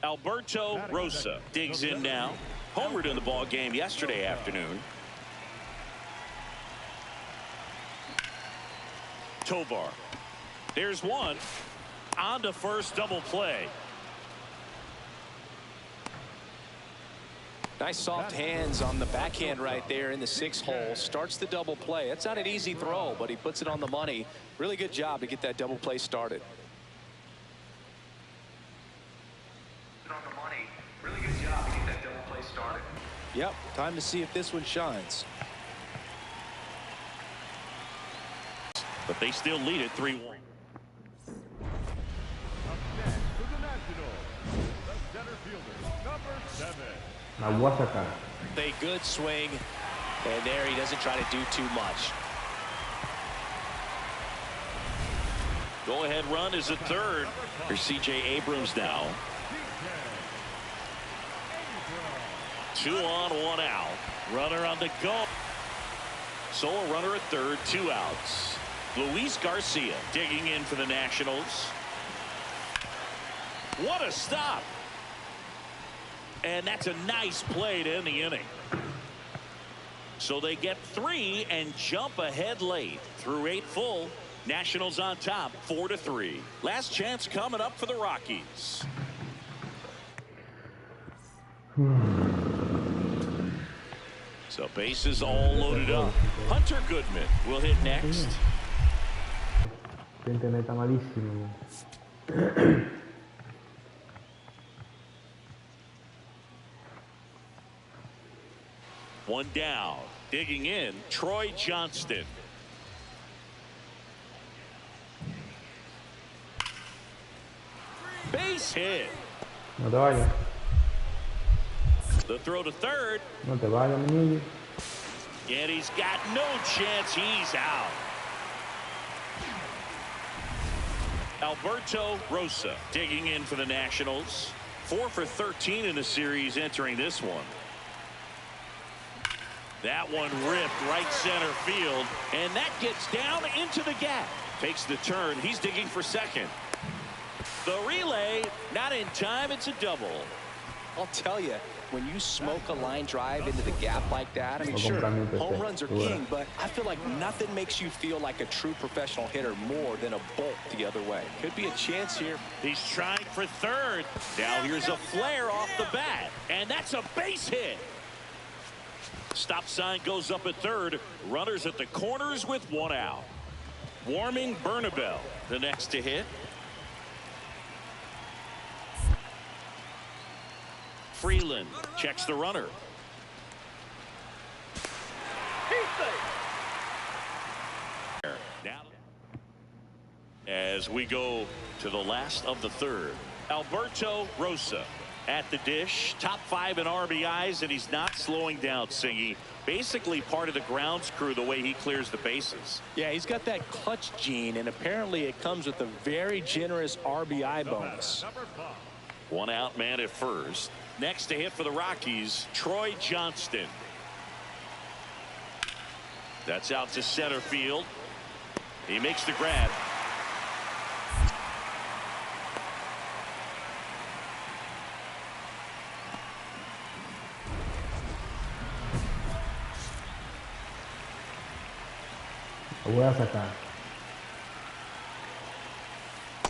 Alberto Rosa digs in now. Homered in the ball game yesterday afternoon. Tovar. There's one. On to first, double play. Nice soft hands on the backhand right there in the 6-hole. Starts the double play. It's not an easy throw, but he puts it on the money. Really good job to get that double play started. Really good job to get that double play started. Yep, time to see if this one shines. But they still lead it 3-1. A good swing, and there he doesn't try to do too much. Go-ahead run is at third for C.J. Abrams now. 2 on, 1 out. Runner on the go. So a runner at third, 2 outs. Luis Garcia digging in for the Nationals. What a stop. And that's a nice play to end the inning. So they get 3 and jump ahead late through 8 full. Nationals on top 4-3. Last chance coming up for the Rockies. So bases all loaded up. Hunter Goodman will hit next. One down. Digging in, Troy Johnston. Base hit. No te vayas. The throw to third. No te vayas, mi niño. And he's got no chance. He's out. Alberto Rosa digging in for the Nationals. 4 for 13 in the series entering this one. That one ripped right center field, and that gets down into the gap. Takes the turn. He's digging for second. The relay, not in time. It's a double. I'll tell you, when you smoke a line drive into the gap like that, I mean, sure, home runs are king, but I feel like nothing makes you feel like a true professional hitter more than a bolt the other way. Could be a chance here. He's trying for third. Now here's a flare off the bat, and that's a base hit. Stop sign goes up at third. Runners at the corners with 1 out. Warming Bernabel, the next to hit. Freeland checks the runner. Now, as we go to the last of the third, Alberto Rosa at the dish, top 5 in RBIs, and he's not slowing down, Singy. Basically part of the grounds crew the way he clears the bases. Yeah, he's got that clutch gene, and apparently it comes with a very generous RBI bonus. 1 out man at first. Next to hit for the Rockies, Troy Johnston. That's out to center field. He makes the grab.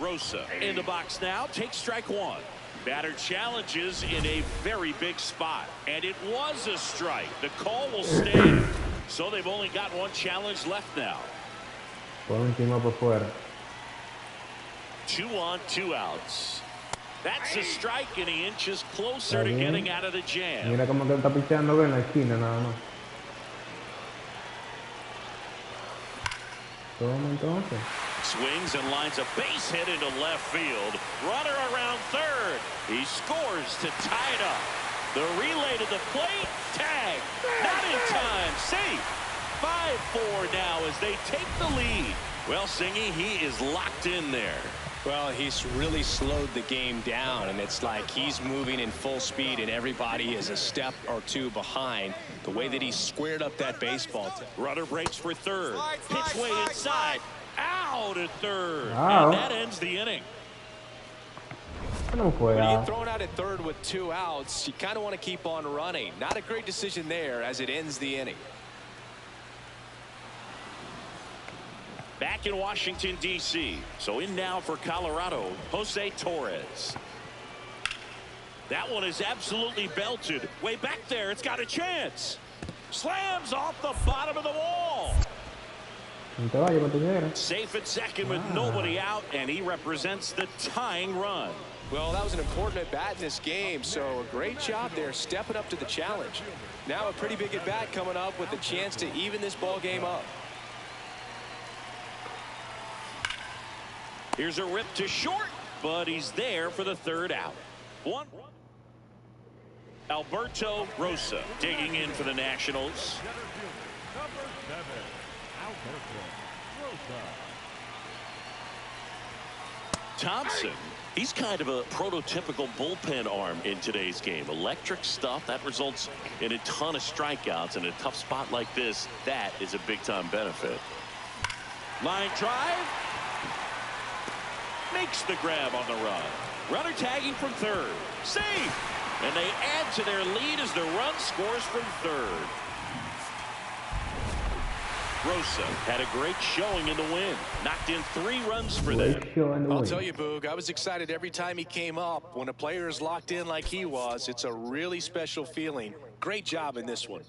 Rosa in the box now, takes strike 1. Batter challenges in a very big spot, and it was a strike. The call will stand. So they've only got 1 challenge left now. 2 on, 2 outs. That's a strike, and he inches closer to getting out of the jam. Mira cómo te está pichando en la esquina nada más. Toma entonces. Swings and lines a base hit into left field. Runner around third. He scores to tie it up. The relay to the plate. Tag. Not in time. Safe. 5-4 now as they take the lead. Well, Singy, he is locked in there. Well, he's really slowed the game down, and it's like he's moving in full speed, and everybody is a step or 2 behind. The way that he squared up that baseball. Runner breaks for third. Pitch way inside. Out at third. Wow. And that ends the inning. No When you juega. get thrown out at third with 2 outs, you kind of want to keep on running. Not a great decision there as it ends the inning. Back in Washington, D.C. So in now for Colorado, Jose Torres. That one is absolutely belted. Way back there, it's got a chance. Slams off the bottom of the wall. No te vayas, Montañera. Safe at second with nobody out, and he represents the tying run. Well, that was an important at-bat in this game, so a great job there stepping up to the challenge. Now a pretty big at-bat coming up with a chance to even this ball game up. Here's a rip to short, but he's there for the 3rd out. Alberto Rosa digging in for the Nationals. Thompson, he's kind of a prototypical bullpen arm in today's game. Electric stuff that results in a ton of strikeouts. In a tough spot like this, that is a big-time benefit. Line drive. Makes the grab on the run. Runner tagging from 3rd. Safe. And they add to their lead as the run scores from 3rd. Rosa had a great showing in the win. Knocked in 3 runs for them. I'll tell you, Boog, I was excited every time he came up. When a player is locked in like he was, it's a really special feeling. Great job in this one.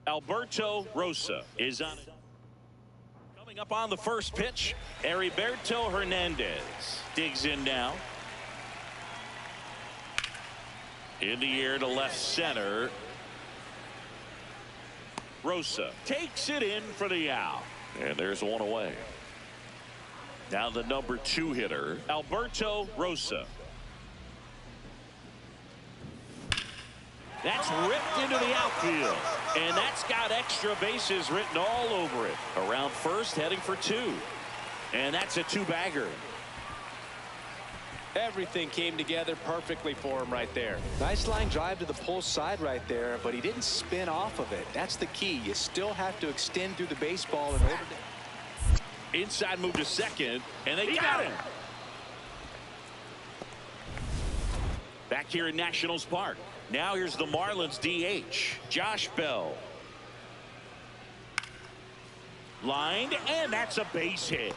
Alberto Rosa is on it. Coming up on the first pitch, Heriberto Hernandez digs in now. In the air to left center. Rosa takes it in for the out. And there's one away. Now the number 2 hitter, Alberto Rosa. That's ripped into the outfield. And that's got extra bases written all over it. Around first, heading for 2. And that's a 2-bagger. Everything came together perfectly for him right there. Nice line drive to the pull side right there, but he didn't spin off of it. That's the key. You still have to extend through the baseball in order to... Inside move to second, and they got him. Back here in Nationals Park. Now here's the Marlins DH, Josh Bell. Lined, and that's a base hit.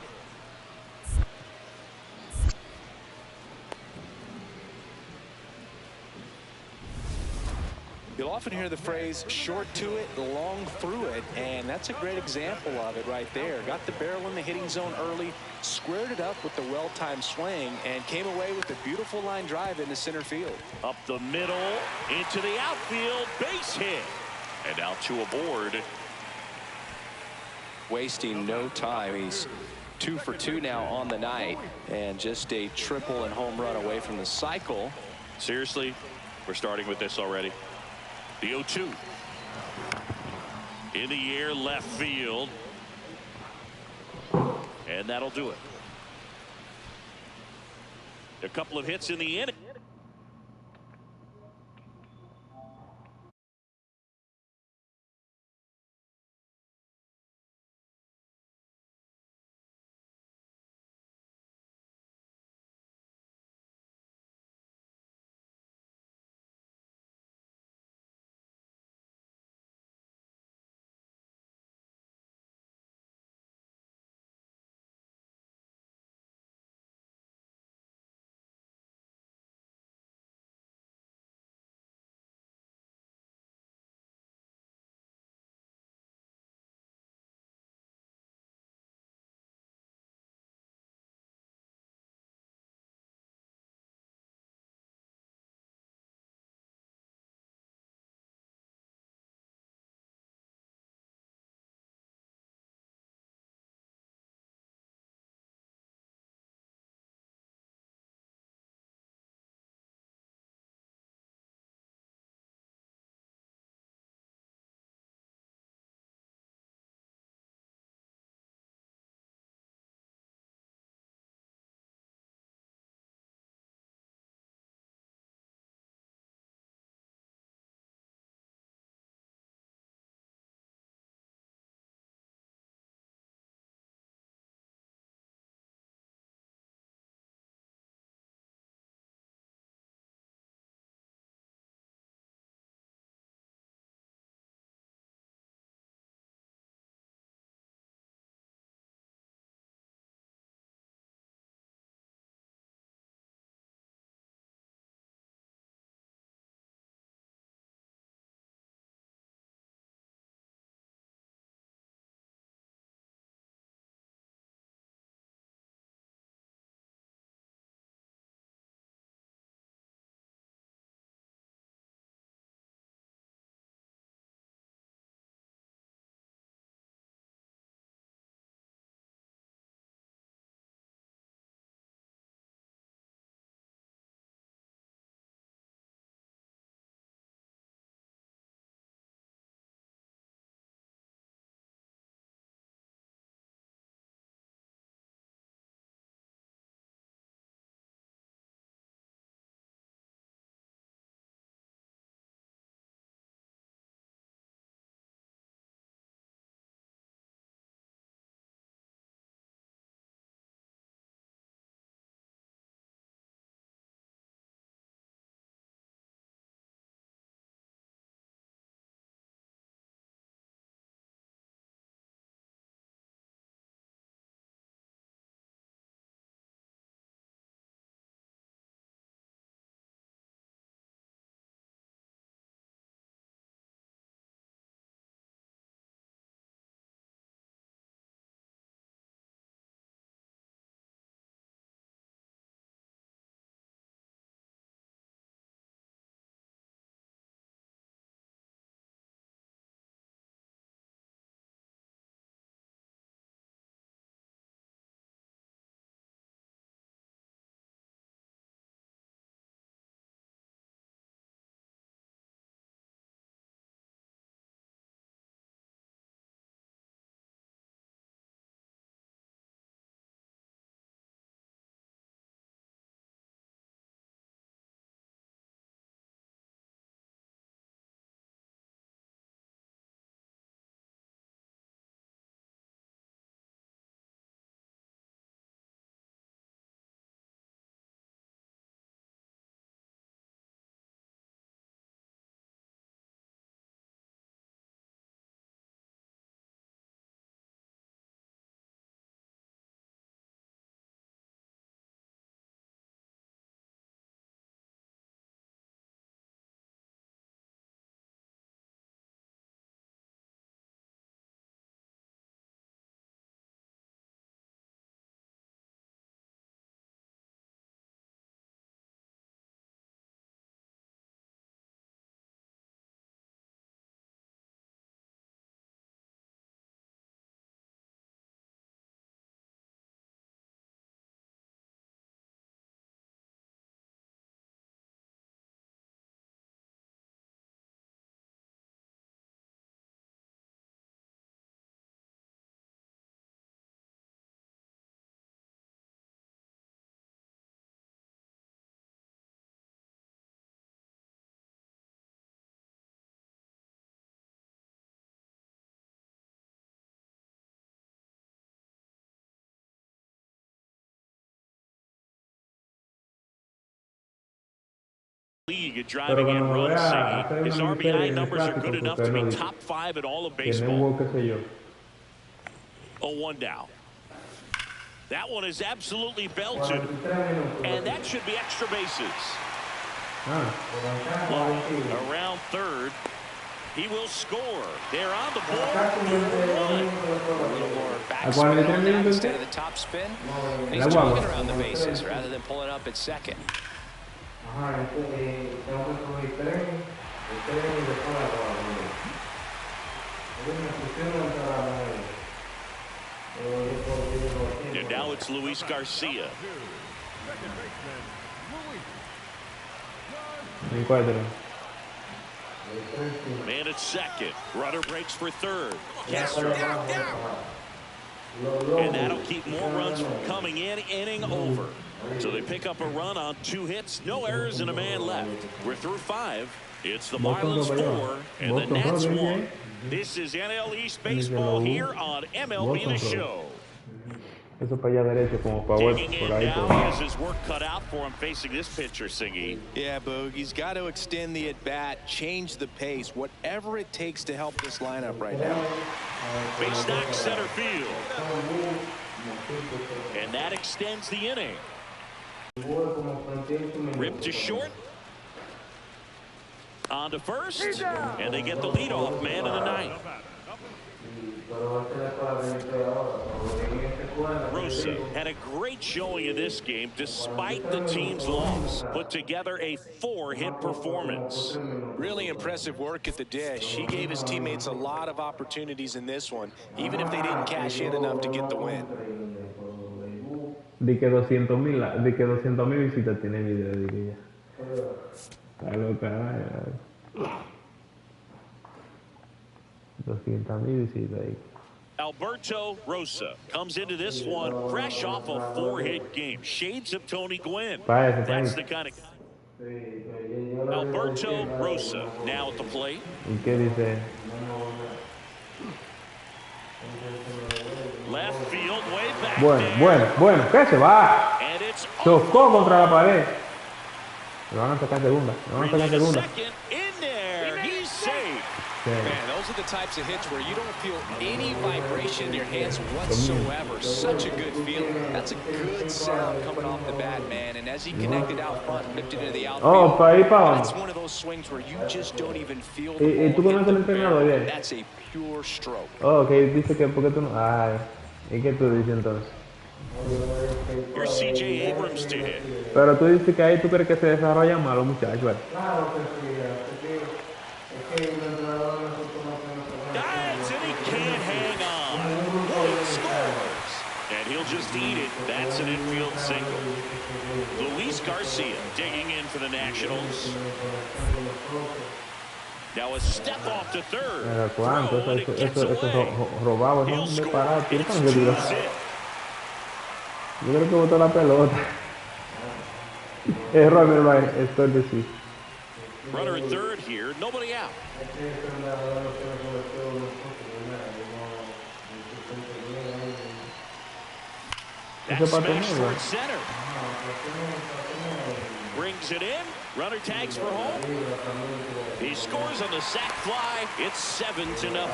You'll often hear the phrase short to it, long through it, and that's a great example of it right there. Got the barrel in the hitting zone early, squared it up with the well-timed swing, and came away with a beautiful line drive into center field. Up the middle, into the outfield, base hit. And out to aboard. Wasting no time. He's 2 for 2 now on the night, and just a triple and home run away from the cycle. Seriously, we're starting with this already. The 0-2. In the air, left field. And that'll do it. A couple of hits in the inning. League at driving in runs. His RBI numbers are good enough to be top 5 in all of baseball. 0-1 down. That one is absolutely belted, and that should be extra bases. Around third, he will score. They're on the board. A little more backspin on that instead of the top spin. And he's jogging around the bases rather than pulling up at second. And now it's Luis Garcia. Man at second. Runner breaks for third. Castro. And that'll keep more runs from coming in. Inning over. So they pick up a run on 2 hits. No errors and a man left. We're through 5. It's the Marlins 4 and the Nats 1. This is NL East Baseball here on MLB The Show. Eso para allá derecho como para por ahí. He has his work cut out for him facing this pitcher, Singy. Yeah, Boog, he's got to extend the at-bat, change the pace, whatever it takes to help this lineup right now. Base knock center field. And that extends the inning. Ripped to short. On to first. And they get the leadoff man in the ninth. Rosa had a great showing in this game despite the team's loss. Put together a 4-hit performance. Really impressive work at the dish. He gave his teammates a lot of opportunities in this one, even if they didn't cash in enough to get the win. De que 200,000 visitas tiene el video, de que ya. Está loca, 200,000 visitas ahí. Alberto Rosa comes into this one fresh off a 4-hit game. Shades of Tony Gwynn. That's the kind of Alberto Rosa now at the plate. ¿Y qué dice? Left field, way back. Bueno, ¿qué se va? Chocó contra la pared. Me van a sacar segunda. Man, those are the types of hits where you don't feel any vibration in your hands whatsoever. Such a good feeling. That's a good sound coming off the bat, man. And as he connected out front, ripped it into the outfield, that's one of those swings where you just don't even feel the ball. That's a pure stroke. Oh, que dice que porque tú no. Ay, ¿y qué tú dices entonces? Here's C.J. Abrams to hit. Pero tú dices que ahí tú crees que se desarrollan mal los muchachos. And he can't hang on. Wood scores. And he'll just eat it. That's an infield single. Luis Garcia digging in for the Nationals. Now a step off to third. ¿Cuánto? Eso robado, eso me parado. Yo creo que botó la pelota. Error, mira, estoy de sí. Runner at third here, nobody out. That smash towards center. Brings it in. Runner tags for home. He scores on the sac fly. It's 7-0.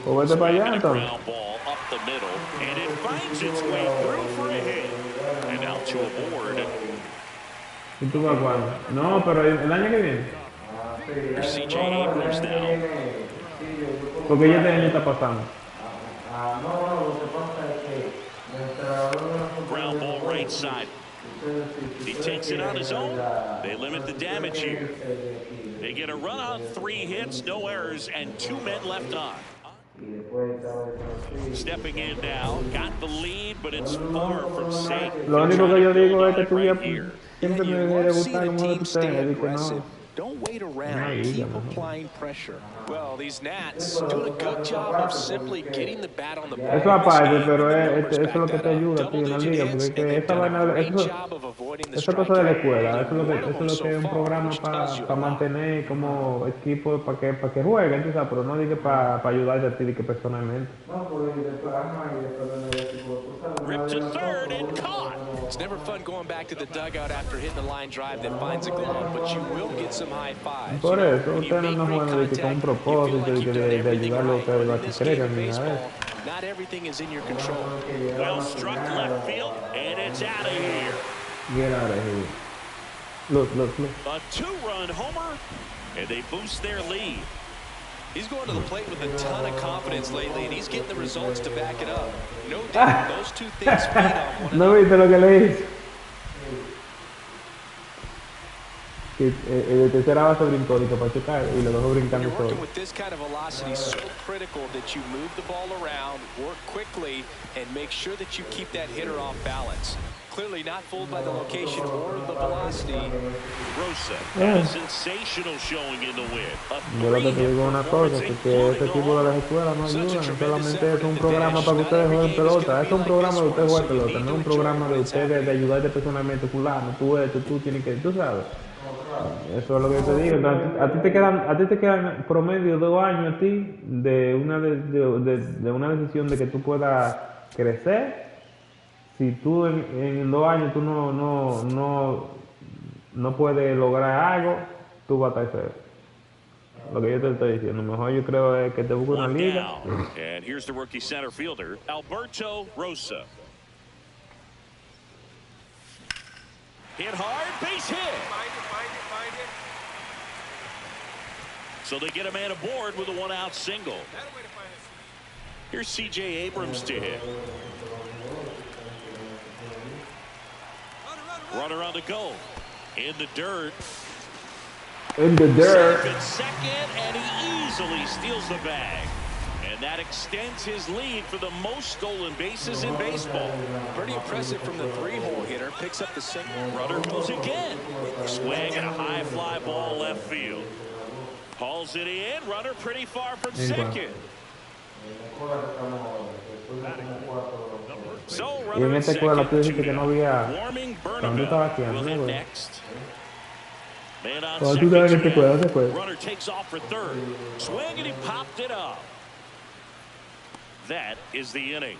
Pues vete para allá, entonces. Ground ball up the middle, and it finds its way through for a hit. And out to a board. ¿Y tú vas cuándo? No, pero el año que viene. Here's C.J. Abrams now. Porque ya este año está pasando. Ground ball right side. He takes it on his own. They limit the damage here. They get a run on 3 hits, no errors, and 2 men left on. Stepping in now, got the lead, but it's far from safe. Lo único que yo digo es que tú ya siempre me debe gustar como tú te. Don't wait around. Keep applying pressure. Well, these Nats doing a good job of simply getting the bat on the ball. Eso aparte, pero eso es lo que te ayuda a ti en la liga, porque esa vaina, esa cosa de la escuela, eso es lo que es un programa para mantener como equipo, para que jueguen, tú sabes, pero no diga para ayudarte a ti, que personalmente. Ripped to third and caught. It's never fun going back to the dugout after hitting a line drive that finds a glove, but you will get some high fives. Por eso, ustedes no juegan con un propósito de ayudarlo a ustedes a que crezcan ni nada. Not everything is in your control. Well struck left field, and it's out of here. Get out of here. Look. A two-run homer, and they boost their lead. He's going to the plate with a ton of confidence lately, and he's getting the results to back it up. No doubt those two things feed on one ¿No viste lo que le hizo? El tercera base brincó para chocar y los dos brincando solo. With this kind of velocity, so critical that you move the ball around, work quickly, and make sure that you keep that hitter off balance. Clearly not fooled by the location or the velocity. Rosa had a sensational showing in the win. Yo lo que te digo una cosa, que este tipo de las escuelas no ayudan, solamente es un programa para que ustedes jueguen pelota. Es un programa de ustedes jueguen pelota, no es un programa de ustedes de ayudarte personalmente, fulano, tú tienes que, tú sabes. Eso es lo que yo te digo. Entonces, a ti te quedan promedio 2 años a ti de una decisión de que tú puedas crecer. Si tú en 2 años tú no puedes lograr algo, tú vas a estar feo. Lo que yo te estoy diciendo, mejor yo creo es que te busque una liga. And here's the rookie center fielder, Alberto Rosa. Hit hard, base hit. Find it. So they get a man aboard with a 1-out single. Here's C.J. Abrams to hit. Runner on the go. In the dirt. Safe at second, and he easily steals the bag. And that extends his lead for the most stolen bases in baseball. Pretty impressive from the 3-hole hitter. Picks up the single. Runner goes again. Swing and a high fly ball left field. Hauls it in. Runner pretty far from second. So runner at second. Warming Burnham next. Man on second. Runner takes off for third. Swing and he popped it up. That is the inning.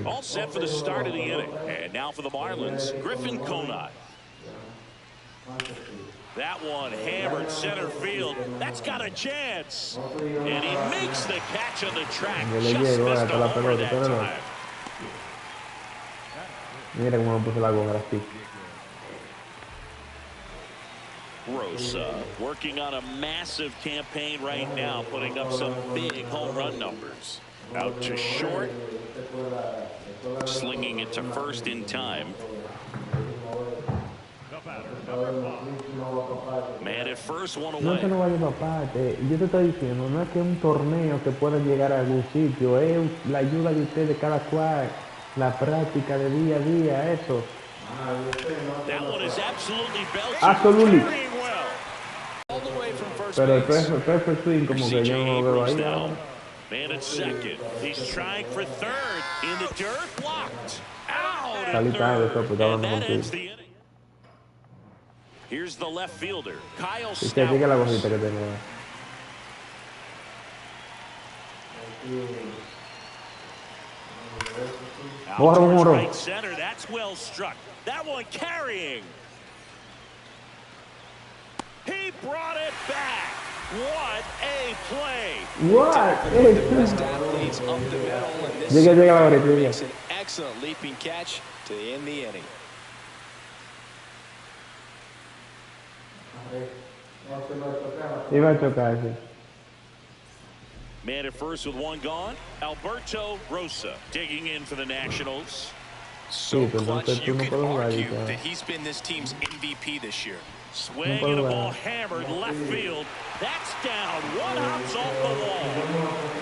All set for the start of the inning. And now for the Marlins, Griffin Conant. That one hammered center field. That's got a chance. And he makes the catch on the track. Just missed a homer that time. Mira cómo me puse la gorra así. Rosa working on a massive campaign right now, putting up some big home run numbers. Out to short, slinging it to first in time. Man at first, one away. No que no vaya papá, yo te estoy diciendo, no es que un torneo que pueda llegar a algún sitio, es la ayuda de ustedes cada cual, la práctica de día a día, eso. That one is absolutely belching. Absolutely. Well. All the way from first Pero el base. perfect swing como que yo no lo veo ahí. Now. Man at second. He's trying for third. In the dirt, blocked. Out at third. And that ends the inning. Here's the left fielder, Kyle Stout. Out towards right center. That's well struck. That one carrying. He brought it back. What a play. What? The best athletes up the middle, and this makes an excellent leaping catch to end the inning. Iba a chocar, sí. Man at first with one gone. Alberto Rosa digging in for the Nationals. So clutch, you could argue that he's been this team's MVP this year. Swing and a ball hammered left field. That's down. One hops off the wall.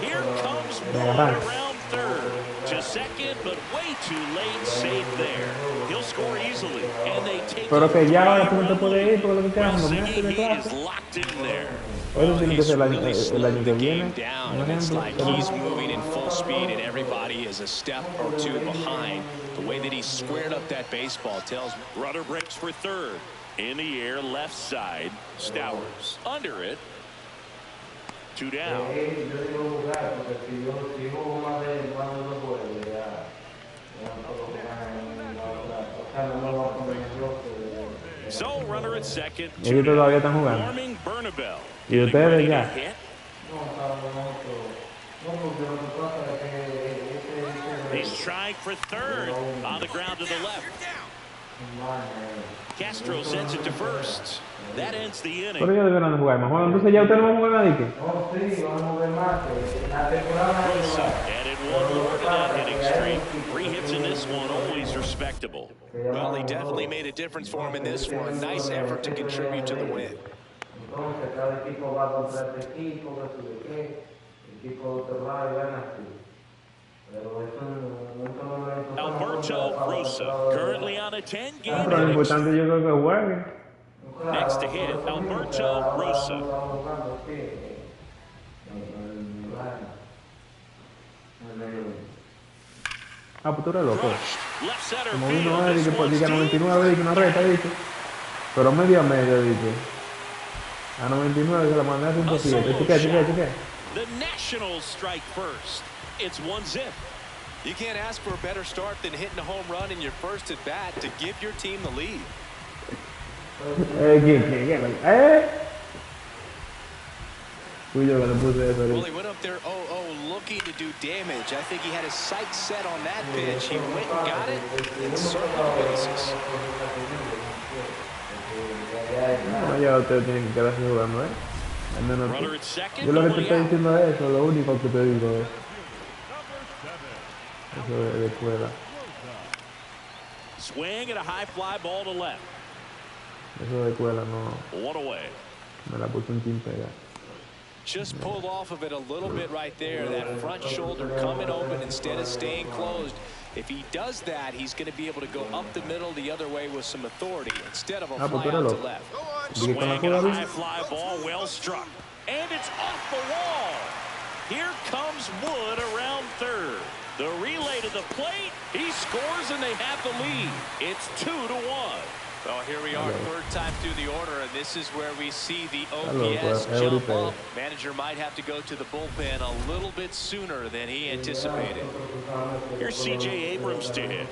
Here comes one around third. To second, but way too late. Safe there. He'll score easily. And they take Pero que ya ahora tú no te run puedes ir porque lo que quedan lead. los meses de He is clase. locked in there. Eso tiene que ser el Really año slowed que the viene. game down, Un and it's ejemplo. like he's moving in full speed, and everybody is a step or two behind. The way that he squared up that baseball tells me. Runner breaks for third. In the air, left side. Stowers under it. 2 down. So runner at second. Ellos todavía están jugando. Y ustedes ya. He's trying for third. On the ground to the left. Castro sends it to first. That ends the inning. Pero ellos deberán jugar más. Bueno, entonces ya ustedes no van a jugar nadie. Added one more to that hitting streak. 3 hits in this one, always respectable. Well, he definitely made a difference for him in this one. Nice effort to contribute to the win. Alberto Rosa, currently on a 10-game Pero lo importante yo creo que juegue. Next to hit, Alberto Rosa. Ah, pues tú eres loco. Left center Como field. uno es, This dice, one's dice deep. 99, dice una recta, dice. Pero medio a medio, dice. A 99 se la mandé a 107. Chequea. The Nationals strike first. It's 1-0. You can't ask for a better start than hitting a home run in your first at bat to give your team the lead. Fui yo que le puse eso. Well, he went up there 0-0 looking to do damage. I think he had his sights set on that pitch. He went and got it and circled the bases. No, ya ustedes tienen que quedarse jugando, ¿eh? Al menos Runner at second. yo lo que te nobody estoy out. diciendo es eso, lo único que te digo es eso de escuela. Swing and a high fly ball to left. Eso de escuela no 1 away. me la puse un chin pega. Just pulled off of it a little bit right there. That front shoulder coming open instead of staying closed. If he does that, he's going to be able to go up the middle the other way with some authority instead of a fly out to left. Swing and a high fly ball, well struck. And it's off the wall. Here comes Wood around third. The relay to the plate. He scores and they have the lead. It's 2-1. Well, here we are, third time through the order, and this is where we see the OPS jump up. Manager might have to go to the bullpen a little bit sooner than he anticipated. Here's C.J. Abrams to hit.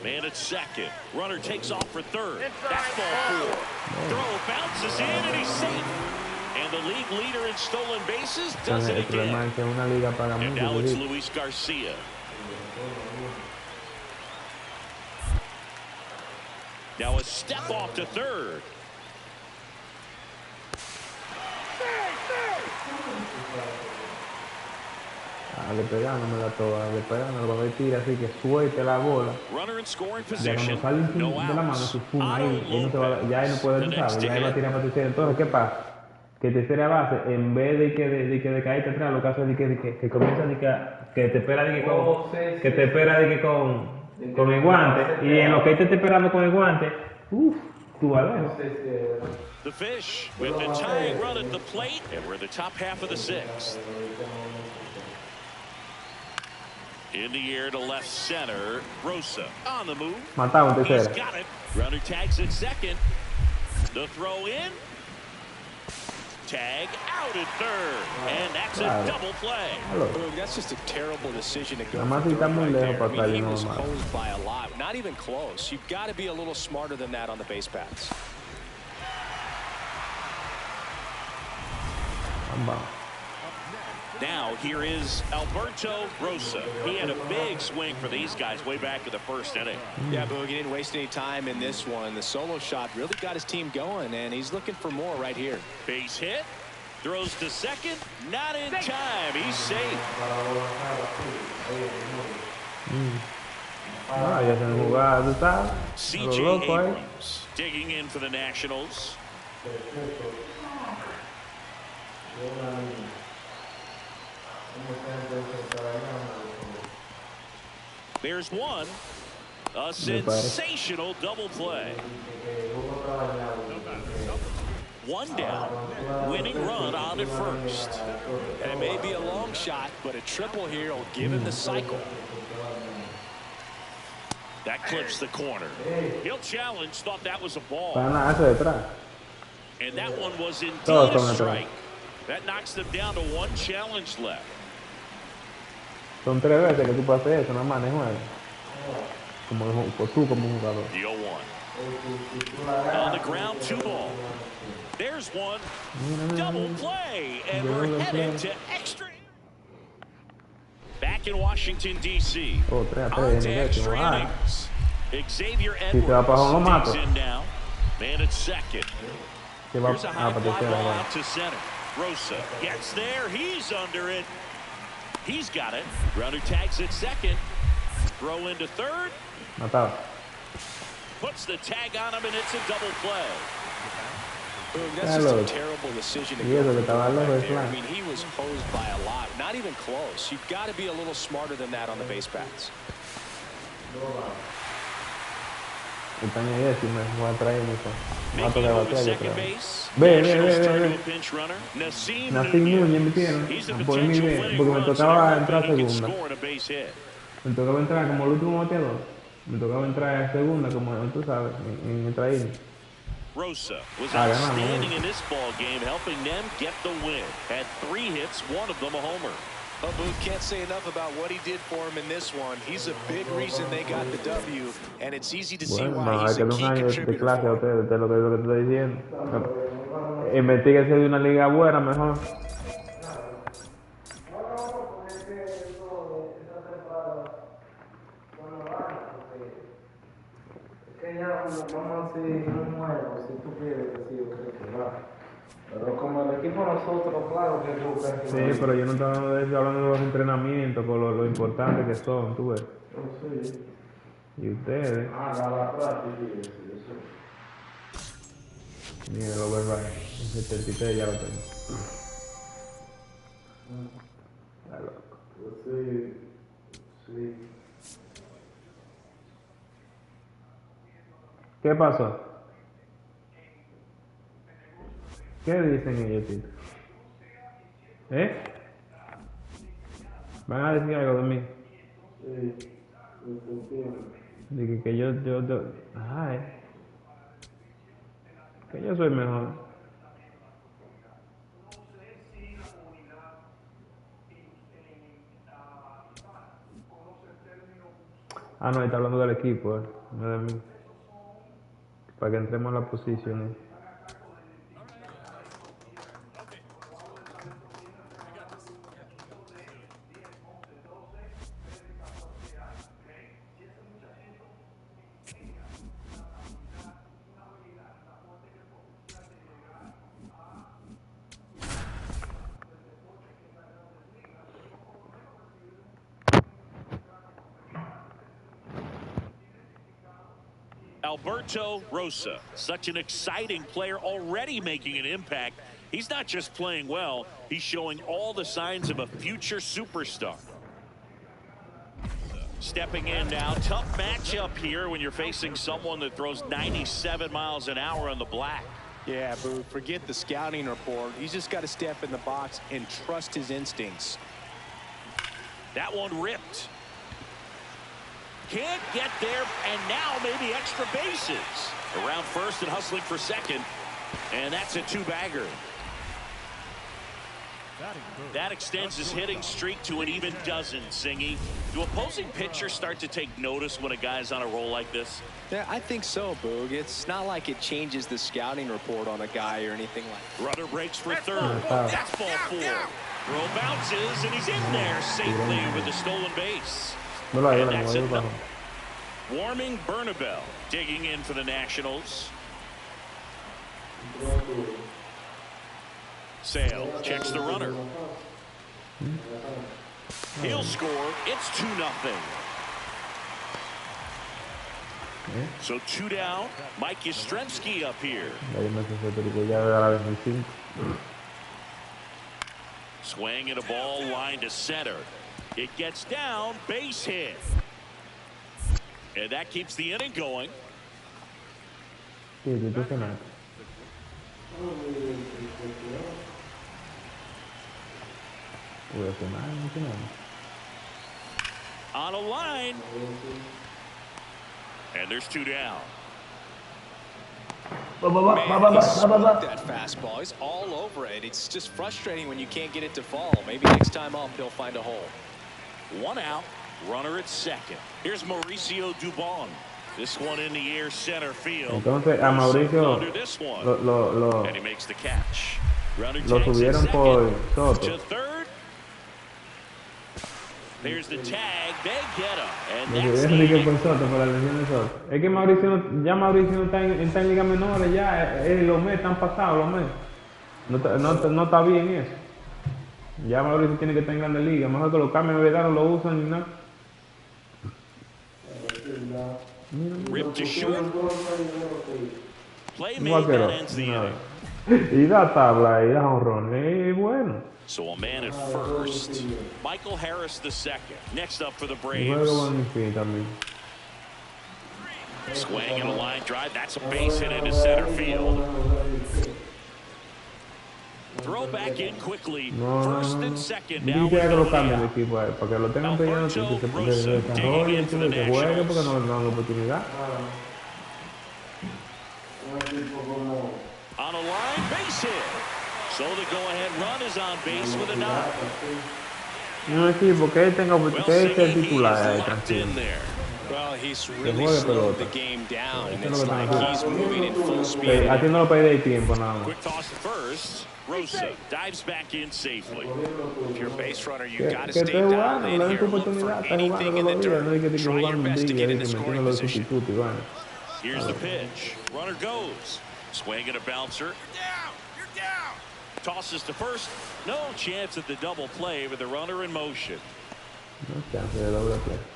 Man at second. Runner takes off for third. That's ball 4. Throw bounces in, and he's safe. And the league leader in stolen bases does it again. And now it's Luis Garcia. Now a step off to third. Le pegándome la toda, le pegándome, lo va a tirar así que suelte la bola. Runner in scoring Ya cuando position. sale No de la mano, outs. su pum ahí, y no te va, ya ahí no puede, tú sabes, The ya ahí va a next tirar para tercera. Entonces, ¿qué pasa? Que tercera base, en vez de caerte atrás, lo que hace es que comienza que te espera con el guante, y en lo que te está esperando con el guante, tú vas lejos. The Fish with the tying run at the plate, and we're in the top half of the 6th. In the air to left center, Rosa on the move. Matamos He's tercera. got it. Runner tags at second. The throw in. Tag out at third, and that's a double play. Boom, that's just a terrible decision to go Nada más for si está third muy right lejos there. I para mean, he atrás, was no más. hosed by a lot, not even close. You've got to be a little smarter than that on the base paths. Now here is Alberto Rosa. He had a big swing for these guys way back in the first inning. Yeah, Boog, he didn't waste any time in this one. The solo shot really got his team going, and he's looking for more right here. Base hit. Throws to second. Not in time. He's safe. Ya se han jugado, tú sabes. C.J. Abrams digging in for the Nationals. There's one. A sensational double play. One down. Winning run on at first. And it may be a long shot, but a triple here will give him the cycle. That clips the corner. He'll challenge. Thought that was a ball. And that one was indeed a strike. That knocks them down to one challenge left. Son 3 veces que tú puedes hacer eso, no manejo como tú como jugador. The 0-1. On the ground, 2 ball. There's one. Double play, and we're headed to extra. Back in Washington, D.C. On to extra innings. Xavier Edwards in now. Man at second. Here's a high fly ball out to center. Rosa gets there. He's under it. He's got it. Runner tags at second. Throw into third. Puts the tag on him, and it's a double play. Boom, that's just a terrible decision to go right there. I mean, he was hosed by a lot. Not even close. You've got to be a little smarter than that on the base paths. Second base. Ve. Pinch runner. Nassim Núñez metieron. Por mí bien, porque me tocaba entrar a segunda. Me tocaba entrar como el último bateador. Me tocaba entrar a segunda, como tú sabes, en el traído. Rosa was outstanding in this ball game, helping them get the win. Had 3 hits, one of them a homer. But Booth can't say enough about what he did for him in this one. He's a big reason they got the W, and it's easy to see why he's a key contributor for them. De lo que te estoy diciendo. Investíguese de una liga buena mejor. Pero como el equipo nosotros, claro que sí, pero yo no estaba hablando de los entrenamientos, con lo importante que son, tú ves. Sí. Y ustedes. La práctica, sí. Mira, lo ves ahí. El 73 ya lo tengo. Está loco. Sí. ¿Qué pasó? ¿Qué dicen ellos, Tito? ¿Van a decir algo de mí? Sí, Dije que yo, que yo soy mejor. No, está hablando del equipo, no de mí. Para que entremos en la posición. Alberto Rosa, such an exciting player, already making an impact. He's not just playing well, he's showing all the signs of a future superstar. Stepping in now, tough matchup here when you're facing someone that throws 97 miles an hour on the black. Yeah, Boo, forget the scouting report. He's just got to step in the box and trust his instincts. That one ripped. Can't get there, and now maybe extra bases. Around first and hustling for second, and that's a 2-bagger. That extends his hitting streak to an even dozen, Singy. Do opposing pitchers start to take notice when a guy's on a roll like this? Yeah, I think so, Boog. It's not like it changes the scouting report on a guy or anything like that. Runner breaks for third. That's ball 4. Throw bounces, and he's in there safely with a stolen base. And that's it. Warming Bernabel digging in for the Nationals. Sale checks the runner. He'll score. It's 2-0. So 2 down. Mike Yastrzemski up here. Swing and a ball line to center. It gets down. Base hit. And that keeps the inning going. Sí, tú cenaste. Voy a cenar, no cenamos. On a line. And there's 2 down. Man, he smoked that fastball. He's all over it. It's just frustrating when you can't get it to fall. Maybe next time up he'll find a hole. 1 out. Runner at second. Here's Mauricio Dubon. This one in the air center field. Entonces a Mauricio and he makes the catch. Lo subieron por Soto. There's the tag. They get him. And Lo that's subieron que por Soto, por la lesión de Soto. Es que Mauricio no está en liga menores ya. Los meses están pasados, los meses. No está bien eso. Ya Mauricio tiene que estar en grande liga. Mejor que lo cambien, no lo usan ni nada. Rip to short. Play made that ends the inning. Y da tabla y da honrón. Bueno. So a man at first. Michael Harris the second. Next up for the Braves. Swing and a line drive. That's a base hit into center field. Throw back in quickly. First and second. Now que lo cambien de equipo para que lo tengan peleando, que se desarrolle, que juegue porque no dan oportunidad. On a line, base hit. So the go-ahead run is on base with a knock. Un equipo que tenga que ser titular tranquilo. Well, he's really slowed the game down, and it's like he's moving at full speed. Haciéndolo perder tiempo nada más. Quick toss to first. Rosa dives back in safely. If you're a base runner, you got to stay down in here. Look for anything in the dirt. Try your best to get in the scoring position. Here's the pitch. Runner goes. Swing and a bouncer. You're down. Tosses to first. No chance at the double play with the runner in motion.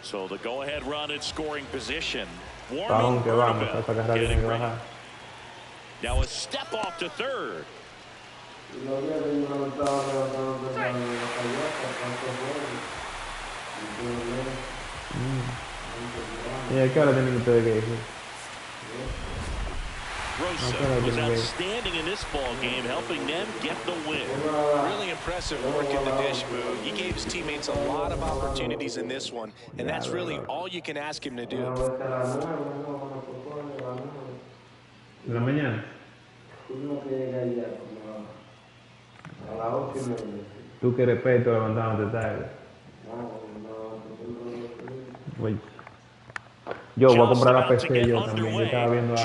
So the go-ahead run in scoring position. Warming getting ready. Now a step off to third. Rosa was outstanding in this ball game, helping them get the win. Really impressive work in the dish move. He gave his teammates a lot of opportunities in this one, and that's really all you can ask him to do. ¿En la mañana? Tú que respeto levantándote tarde. Yo voy a comprar la PC yo también. Yo estaba viendo a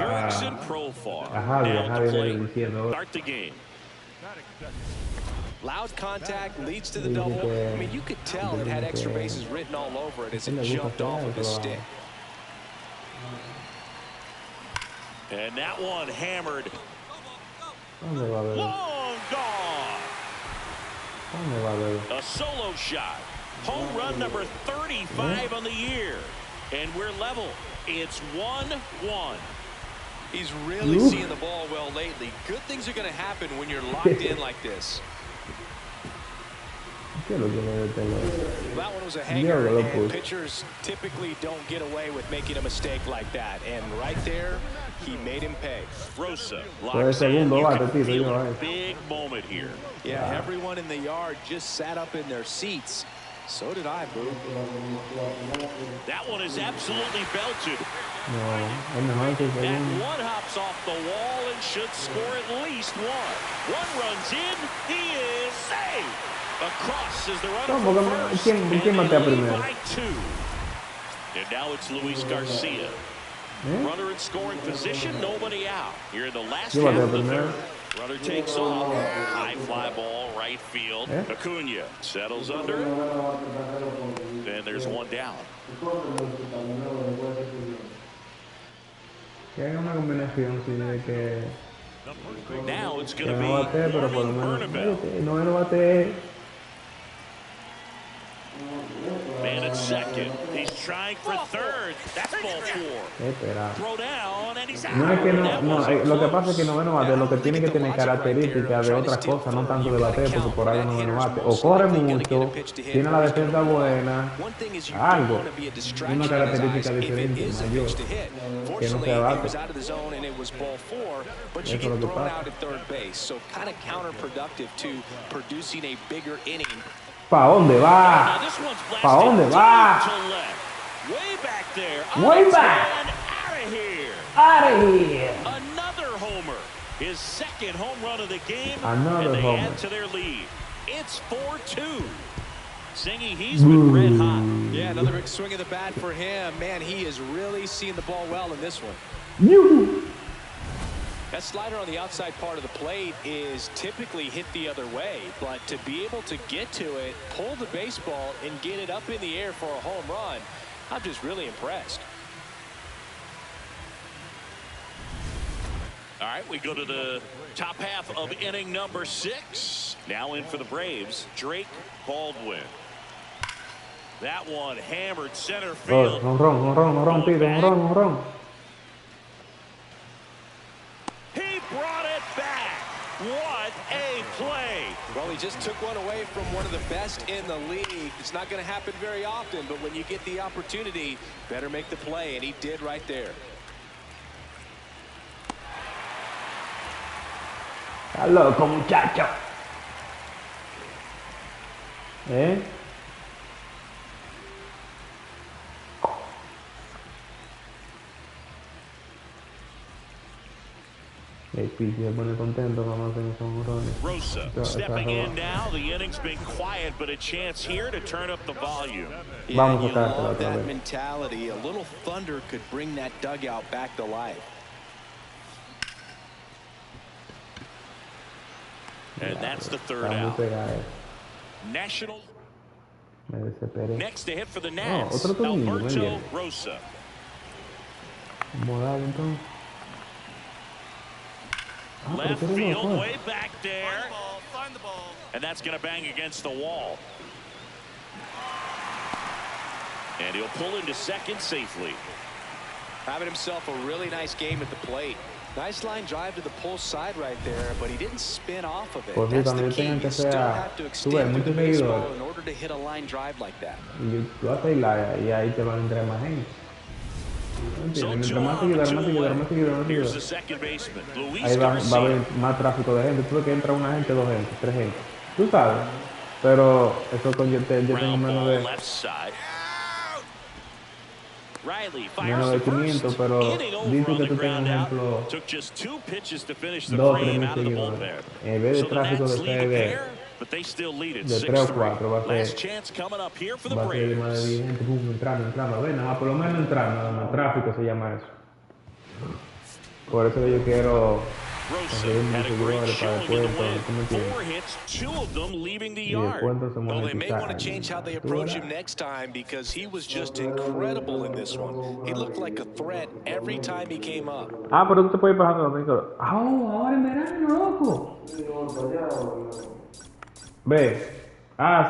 Javier diciendo. Loud contact leads to the double. I mean, you could tell it had extra bases written all over it as it jumped off of his stick. And that one hammered. Long gone. A solo shot. Home run number 35 on the year. And we're level. It's 1-1. He's really seeing the ball well lately. Good things are going to happen when you're locked in like this. That one was a hanger, and pitchers typically don't get away with making a mistake like that. And right there, he made him pay. Rosa locks in. You can feel a big moment here. Yeah, everyone in the yard just sat up in their seats. So did I, Boo. That one is absolutely belted. That one hops off the wall and should score at least one. One runs in. He is safe. Across is the runner for first. And they lead by 2. And now it's Luis Garcia. Runner in scoring position, nobody out. Here in the last half of the third. Runner takes off. High fly ball, right field. Acuna settles under. And there's one down. Now it's going to be Burnable. Man at second. He's trying for third. That's ball 4. Espera. Throw down, and he's out. No es que lo que pasa es que noveno bate lo que tiene que tener características de otras cosas, no tanto de bater, porque por algo noveno bate. O corre mucho, tiene la defensa buena, algo, una característica diferente, mayor, que no sea bate. Eso es lo que pasa. ¿Para dónde va? ¿Para dónde va? Way back. Out of here. Another homer. His second home run of the game. Another and they homer. add to their lead. It's 4-2. Singy, he's been red hot. Yeah, another big swing of the bat for him. Man, he is really seeing the ball well in this one. That slider on the outside part of the plate is typically hit the other way, but to be able to get to it, pull the baseball, and get it up in the air for a home run, I'm just really impressed. All right, we go to the top half of inning number 6. Now in for the Braves, Drake Baldwin. That one hammered center field. Honrón, Tito, honrón. He brought it back. What a play. Well, he just took one away from one of the best in the league. It's not going to happen very often, but when you get the opportunity, better make the play, and he did right there. Está loco, muchacho. Rosa stepping in now. The inning's been quiet, but a chance here to turn up the volume. Yeah, you love that mentality. A little thunder could bring that dugout back to life. And that's the third out. National. Next to hit for the Nats, Alberto Rosa. Left field, way back there. Find the ball. And that's going to bang against the wall. And he'll pull into second safely. Having himself a really nice game at the plate. Nice line drive to the pull side right there, but he didn't spin off of it. That's the key. You still have to extend through the baseball in order to hit a line drive like that. Here's the second baseman, Luis Ahí va a haber más tráfico de gente. Tú ves que entra una gente, dos gente, tres gente. Tú sabes. Pero eso con yo tengo menos de 500, pero dice que tú tengas, ejemplo, 2 o 3 mil seguidores. En vez de tráfico de 3 o 4, va a ser más de 10 gente, entrando. A ver, nada más, por lo menos entrando, tráfico se llama eso. Por eso que yo quiero conseguir mis seguidores para después, ¿tú me entiendes? Y después entonces Well, they may want to change how they approach him next time because he was just incredible in this one. He looked like a threat every time he came up. Pero tú te puedes pasar con los ahora en verano, loco. Ve.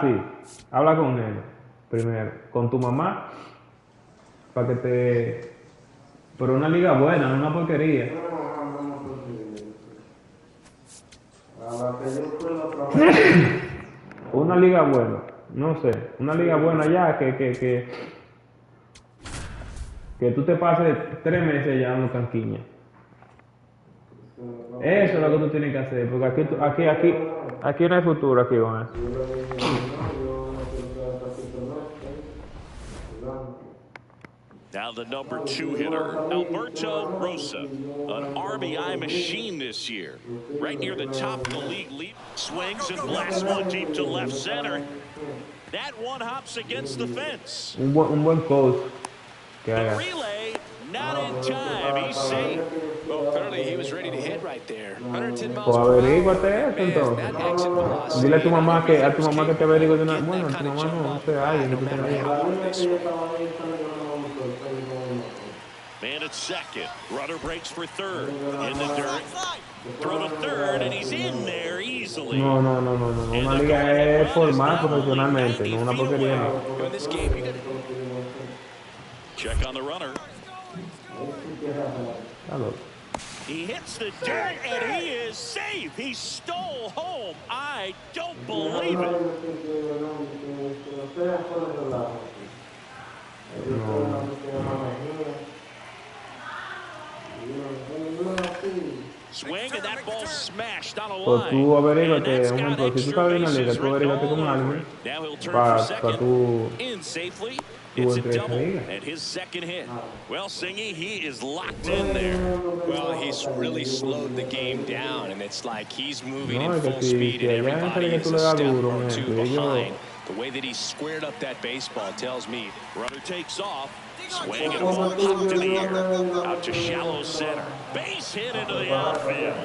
Sí. Habla con él primero. Con tu mamá. Para que te... Pero una liga buena, no una porquería. Una liga buena, no sé, una liga buena ya que tú te pases 3 meses ya en canquiña. Eso es lo que tú tienes que hacer, porque aquí no hay futuro aquí con eso. Now the number 2 hitter, Alberto Rosa, an RBI machine this year. Right near the top of the league. Swings and blasts one deep to left center. That one hops against the fence. Un buen coach. The relay, not in time. He's safe. Well, clearly he was ready to hit right there. 110 miles Pues per hour. averíguate eso entonces. Dile a tu mamá que te averigüe de una... Bueno, tu mamá no sé, alguien que tú tengas ahí. Man at second. Runner breaks for third. In the dirt. Throw to third, and he's in there easily. No. Una liga es formada profesionalmente, no una porquería. In this game, you got Check on the runner. Hello. He hits the dirt, and he is safe. He stole home. I don't believe it. Swing, and that ball smashed on a Pues line. tú averígate, un ejemplo, si tú estás en una liga, tú averígate con alguien para tú in safely. It's a double and his second hit. Well, Singy, he is locked in there. Well, he's really slowed the game down, and it's like he's moving in full speed, and everybody is a step or two behind. The way that he squared up that baseball tells me. Runner takes off. Swing, and a ball popped in the air. Out to shallow center. Base hit into the outfield.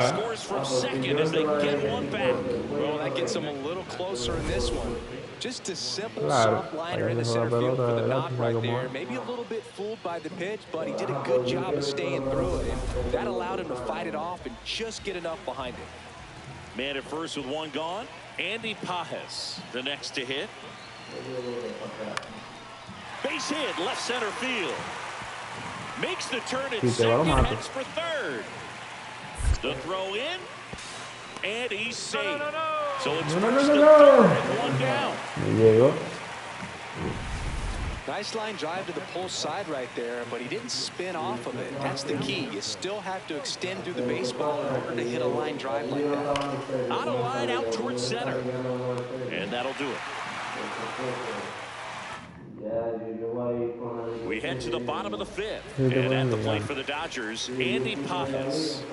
He scores from second as they get one back. Well, that gets him a little closer in this one. Just a simple soft liner in the center field for the knock right there. Maybe a little bit fooled by the pitch, but he did a good job of staying through it. And that allowed him to fight it off and just get enough behind it. Man at first with one gone. Andy Pajes, the next to hit. Base hit, left center field. Makes the turn at second, heads for third. The throw in, and he's safe. So it's first and third and one down. Nice line drive to the pull side right there, but he didn't spin off of it. That's the key. You still have to extend through the baseball in order to hit a line drive like that. On a line out towards center. And that'll do it. We head to the bottom of the fifth. And at the plate for the Dodgers, Andy Pajes.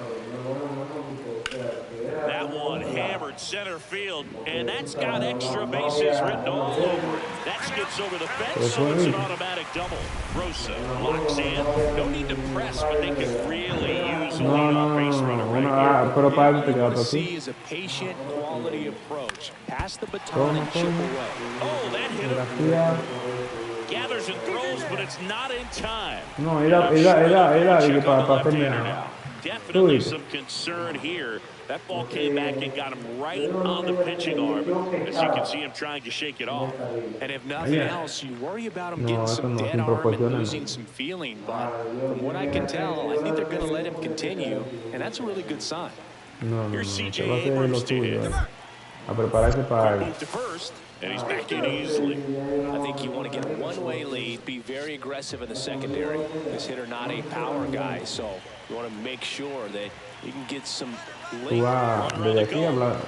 That one hammered center field, and that's got extra bases written all over it. That skips over the fence, so it's an automatic double. Rosa locks in. No need to press, but they can really use a leadoff base runner right here. What you want to see is a patient, quality approach. Pass the baton and chip away. Oh, that hit him. Gathers and throws, but it's not in time. No, era para terminar. Definitely some concern here. That ball came back and got him right on the pitching arm. As you can see him trying to shake it off. And if nothing else, you worry about him getting some dead arm and losing some feeling. But from what I can tell, I think they're going to let him continue. And that's a really good sign. Here's C.J. Abrams to hit. A prepararse para Move to first, and he's back in easily. I think you want to get a one-way lead, be very aggressive in the secondary. This hitter not a power guy, so you want to make sure that you can get some late. Desde aquí hablar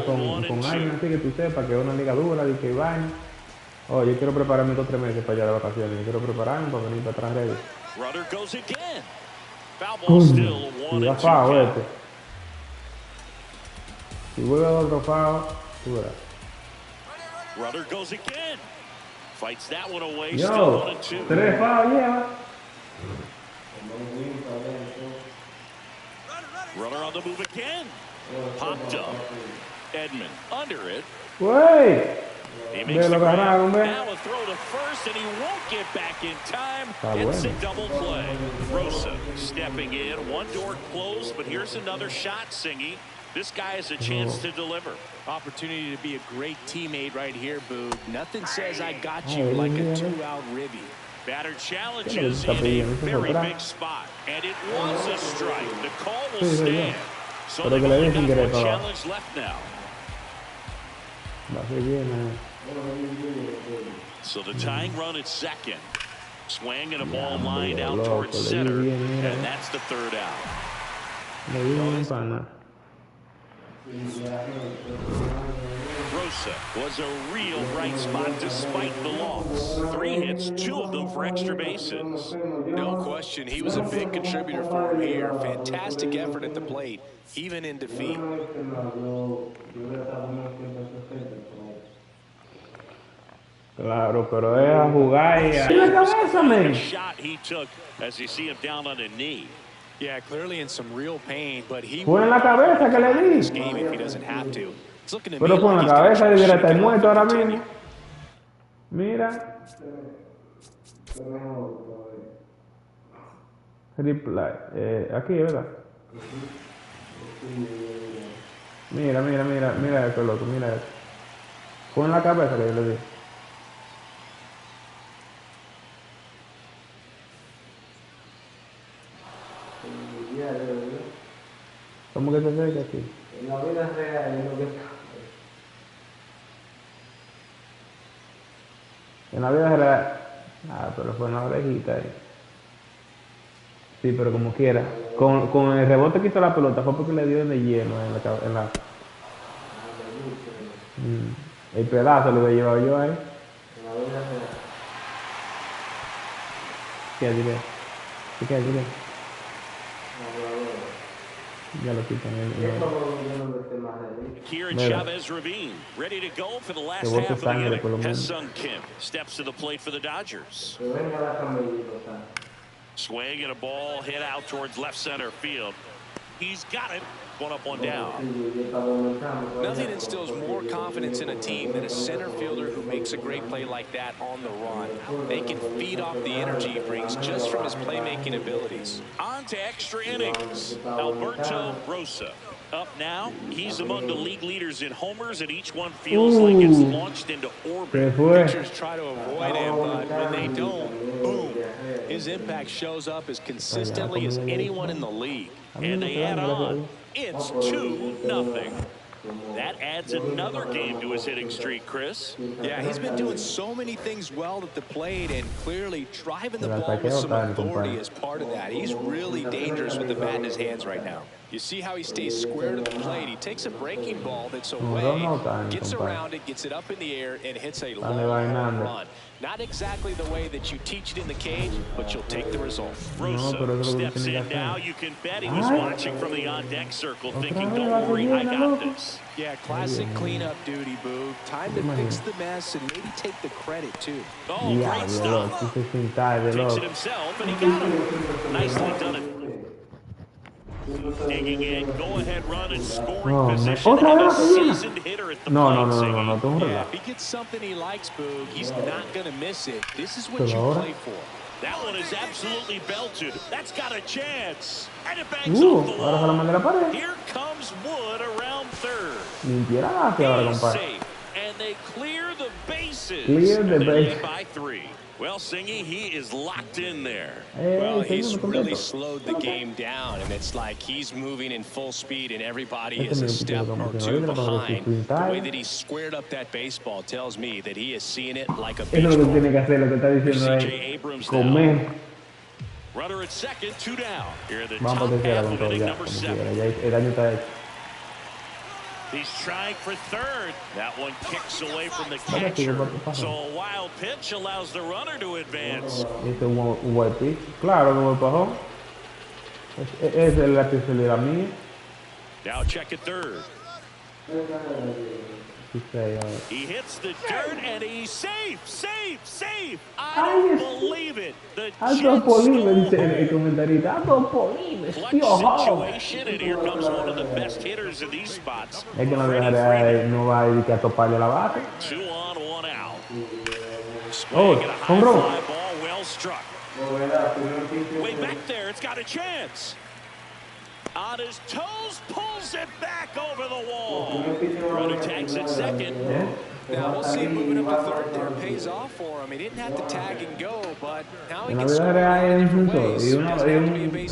con alguien así que tú sepas que es una liga dura, de que vaina. Oh, yo quiero prepararme 2 o 3 meses para allá de vacaciones. Yo quiero prepararme para venir para atrás de ellos. Runner goes again. Foul ball still 1-2 count. Si vuelve otro foul, tú verás. Runner goes again. Fights that one away. Yo, Still 1-2. 3 fouls lleva. Runner on the move again. Popped up. Edman under it. Güey. He makes the grab. Now a throw to first, and he won't get back in time. It's a double play. Rosa stepping in. One door closed, but here's another shot, Singy. This guy has a chance to deliver. Opportunity to be a great teammate right here, Boo. Nothing says I got you like a 2-out ribby. Batter challenges in a very big spot. And it was a strike. The call will stand. So they've only got one challenge left now. So the tying run at second. Swing and a ball lined out towards center. And that's the third out. Rosa was a real bright spot despite the loss. 3 hits, 2 of them for extra bases. No question, he was a big contributor for him here. Fantastic effort at the plate, even in defeat. Claro, pero es a jugar y a la cabeza, man. Shot he took as you see him down on a knee. Yeah, clearly in some real pain, but he fue en la cabeza que le di. This game if he doesn't have to. It's looking to Pero fue en la cabeza y dirá, está muerto ahora mismo. Mira. Reply. Aquí, ¿verdad? Mira esto, loco, mira esto. Fue en la cabeza que yo le di. ¿Cómo que se acerca aquí? En la vida real es lo que En la vida real. Ah, pero fue una orejita ahí. Sí, pero como quiera. Con el rebote que hizo la pelota fue porque le dio de lleno en la... El pedazo lo he llevado yo ahí. en la vida real. ¿Qué diré? ¿Qué diré? Ya lo quitan. Kieran Chavez Ravine ready to go for the last half of the inning. Hesung Kim steps to the plate for the Dodgers. Swing and a ball hit out towards left center field. He's got it. One up, one down. Nothing instills more confidence in a team than a center fielder who makes a great play like that on the run. They can feed off the energy he brings just from his playmaking abilities. On to extra innings. Alberto Rosa up now. He's among the league leaders in homers, and each one feels like it's launched into orbit. Pitchers try to avoid him, but when they don't, boom. His impact shows up as consistently as anyone in the league. And they add on. It's 2-0. That adds another game to his hitting streak, Chris. Yeah, he's been doing so many things well at the plate, and clearly driving the ball with some authority is part of that. He's really dangerous with the bat in his hands right now. You see how he stays square to the plate. He takes a breaking ball that's away, gets around it, gets it up in the air, and hits a long run. Not exactly the way that you teach it in the cage, but you'll take the result. Rosa steps in now. You can bet he was watching from the on-deck circle, thinking, don't worry, I got this. Yeah, classic cleanup duty, Boog. Time to fix the mess and maybe take the credit, too. Oh, great stop. Fix it himself, and he got him. Nicely done it. Digging in, go-ahead run and scoring position. And a seasoned hitter at the plate. Yeah, if he gets something he likes, Boog, he's not going to miss it. This is what you play for. That one is absolutely belted. That's got a chance. And it bangs off the wall. Here comes Wood around third. He's safe. And they clear the bases. Lead by 3. Well, Singy, he is locked in there. Well, he's really slowed the game down, and it's like he's moving in full speed, and everybty is a step or two behind. The way that he squared up that baseball tells me that he is seeing it like a baseball. C.J. Abrams now. Runner at second, 2 down. Here in the top half of inning number 7. He's trying for third. That one kicks away from the catcher. So a wild pitch allows the runner to advance. Este es un buen pitch. Claro, como el pajón. Es la especialidad mía. Now check at third. He hits the dirt and he's safe. I don't believe it. The situation, and here comes one of the best hitters in these spots. Es que no va a dedicar a toparle la base. 2 on, 1 out. Oh, home run. Fly ball, well struck. Way back there, it's got a chance. On his toes, pulls it back over the wall. Runner tags at second. Now we'll see him moving up to third there. Pays off for him. He didn't have to tag and go, but now he can score in different ways.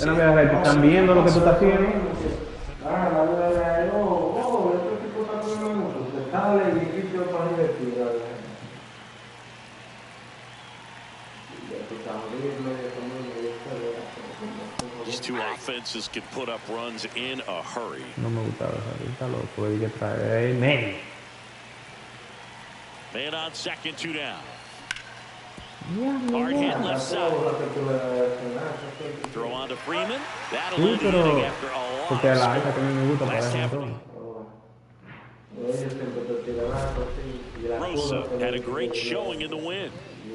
Están viendo lo que tú estás haciendo. These two offenses can put up runs in a hurry. No me gusta está loco, hay que traer man. Man on second, 2 down. Hard hit left side. Throw on to Freeman. That'll end the inning after a lot. Last half. Rosa had a great showing in the win.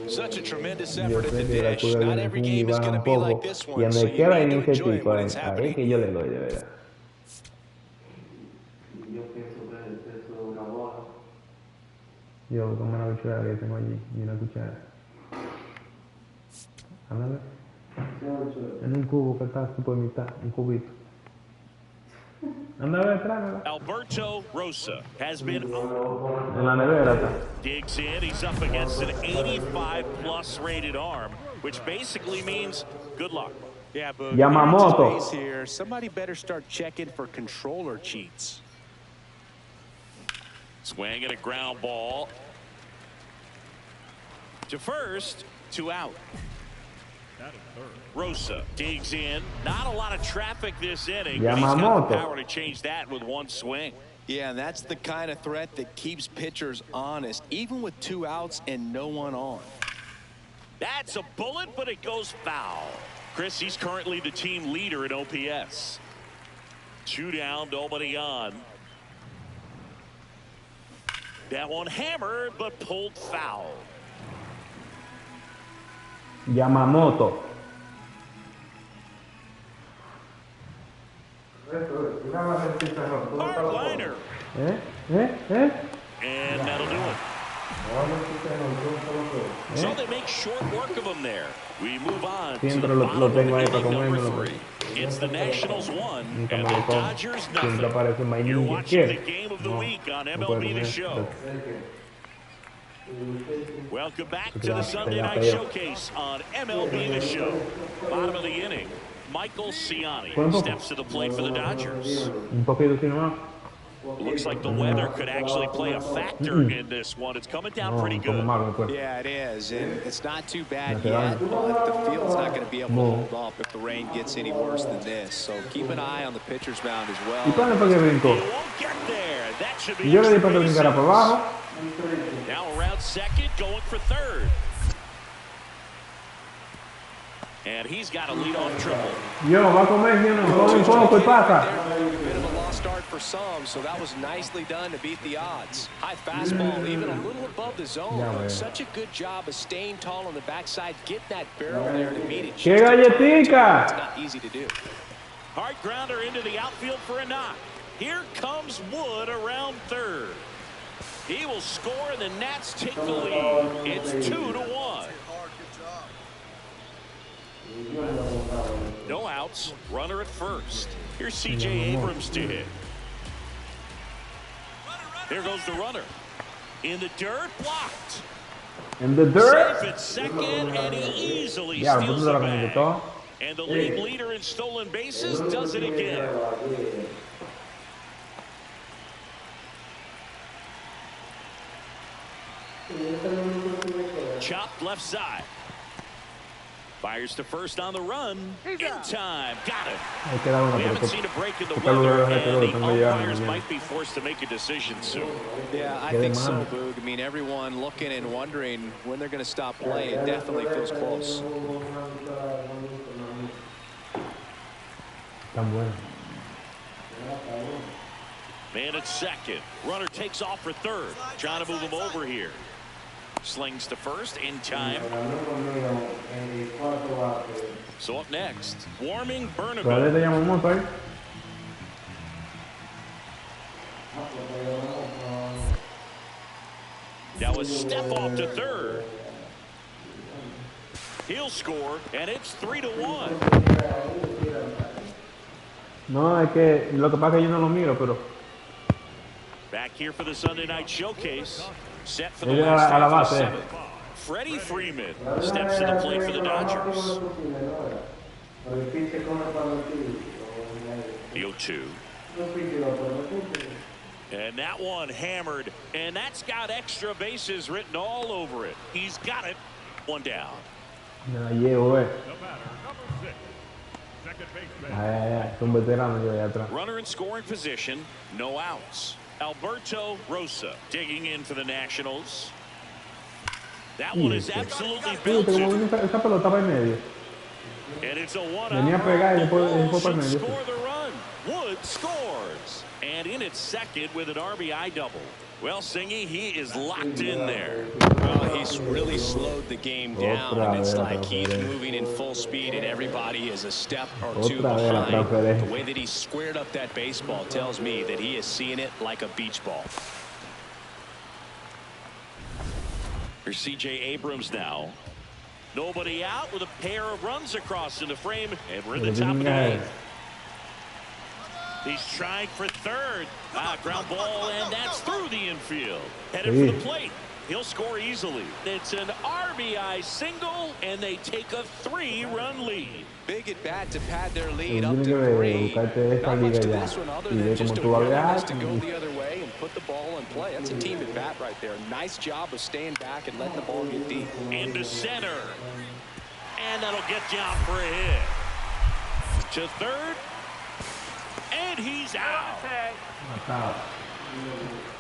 Such a tremendous effort at the dish. Not every game is going to be like this one, so you need to enjoy what is happening. Yo, como una cuchara que tengo allí, y una cuchara. Ándale. En un cubo que está por mitad, un cubito. Ándale, trágala. Alberto Rosa has been en la nevera está. Digs in, he's up against an 85+ rated arm, which basically means good luck. Yeah, but Yamamoto. Here, somebody better start checking for controller cheats. Swing and a ground ball. To first, 2 out. Rosa digs in. Not a lot of traffic this inning, but he's got the power to change that with 1 swing. Yeah, and that's the kind of threat that keeps pitchers honest, even with 2 outs and no one on. That's a bullet, but it goes foul. Chris, he's currently the team leader in OPS. 2 down, nobody on. That one hammered, but pulled foul. Yamamoto. Hardliner. And that'll do it. So they make short work of him there. We move on to the bottom of number 3. It's the Nationals 1 and the Dodgers nothing. You're watching the game of the week on MLB The Show. Welcome back to the Sunday Night Showcase on MLB The Show. Bottom of the inning, Michael Ciani steps to the plate for the Dodgers. Looks like the weather could actually play a factor in this one. It's coming down pretty good. Yeah, it is, and it's not too bad yet, but the field's not going to be able to hold up if the rain gets any worse than this. So keep an eye on the pitcher's mound as well. He won't get there. That should be now around second, going for third. And he's got a leadoff triple. Bit of a lost start for some, so that was nicely done to beat the odds. High fastball, even a little above the zone. Such a good job of staying tall on the backside, getting that barrel there to meet it. It's not easy to do. Hard grounder into the outfield for a knock. Here comes Wood around third. He will score, and the Nats take the lead. It's 2-1. No outs. Runner at first. Here's C.J. Abrams to hit. Here goes the runner. In the dirt, blocked. In the dirt. Safe at second, and he easily steals the bag. And the league leader in stolen bases does it again. Chopped left side. Fires to first on the run. In time. Got it. We haven't seen a break in the weather, and the umpires might be forced to make a decision soon. Yeah, I think so, Boog. I mean, everyone looking and wondering when they're going to stop play. It definitely feels close. Man at second. Runner takes off for third. Trying to move him over here. Slings to first in time. So up next, Warming Bernabeu. Now a step off to third. He'll score, and it's 3-1. No, es que lo que pasa es que yo no lo miro, pero. Back here for the Sunday Night Showcase. Set for the last half of the 7th. Freddie Freeman steps to the plate for the Dodgers. The 0-2. And that one hammered, and that's got extra bases written all over it. He's got it. 1 down. Runner in scoring position, no outs. Alberto Rosa digging in for the Nationals. That one is absolutely built to. And it's a 1-out. Should score the run. Wood scores. And in at second with an RBI double. Well, Singy, he is locked in there. Well, he's really slowed the game down. And it's like he's moving in full speed and everybody is a step or two behind. The way that he squared up that baseball tells me that he is seeing it like a beach ball. Here's C.J. Abrams now. Nobody out with a pair of runs across in the frame, and we're in the top of the 8th. He's trying for third. Ground ball, and that's through the infield. Headed for the plate. He'll score easily. It's an RBI single, and they take a 3-run lead. Big at bat to pad their lead up to 3. Not much to this one other than just a willingness to go the other way and put the ball in play. That's a team at bat right there. Nice job of staying back and letting the ball get deep. Into center. And that'll get down for a hit. To third. And he's out.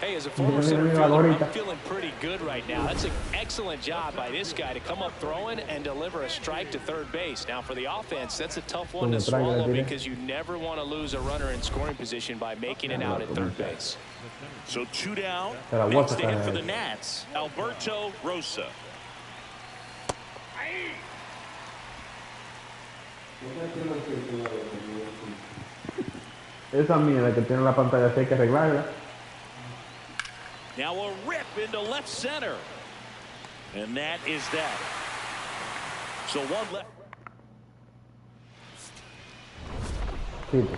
Hey, as a former center fielder, I'm feeling pretty good right now. That's an excellent job by this guy to come up throwing and deliver a strike to third base. Now, for the offense, that's a tough one to swallow because you never want to lose a runner in scoring position by making it out at third base. So 2 down. Next to hit for the Nats, Alberto Rosa. Esa mía, la que tiene la pantalla, hay que arreglarla. Now a rip into left center. And that is that. So one left.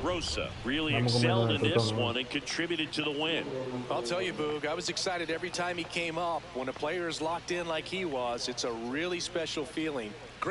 Rosa really excelled in this one and contributed to the win. I'll tell you, Boog, I was excited every time he came up. When a player is locked in like he was, it's a really special feeling.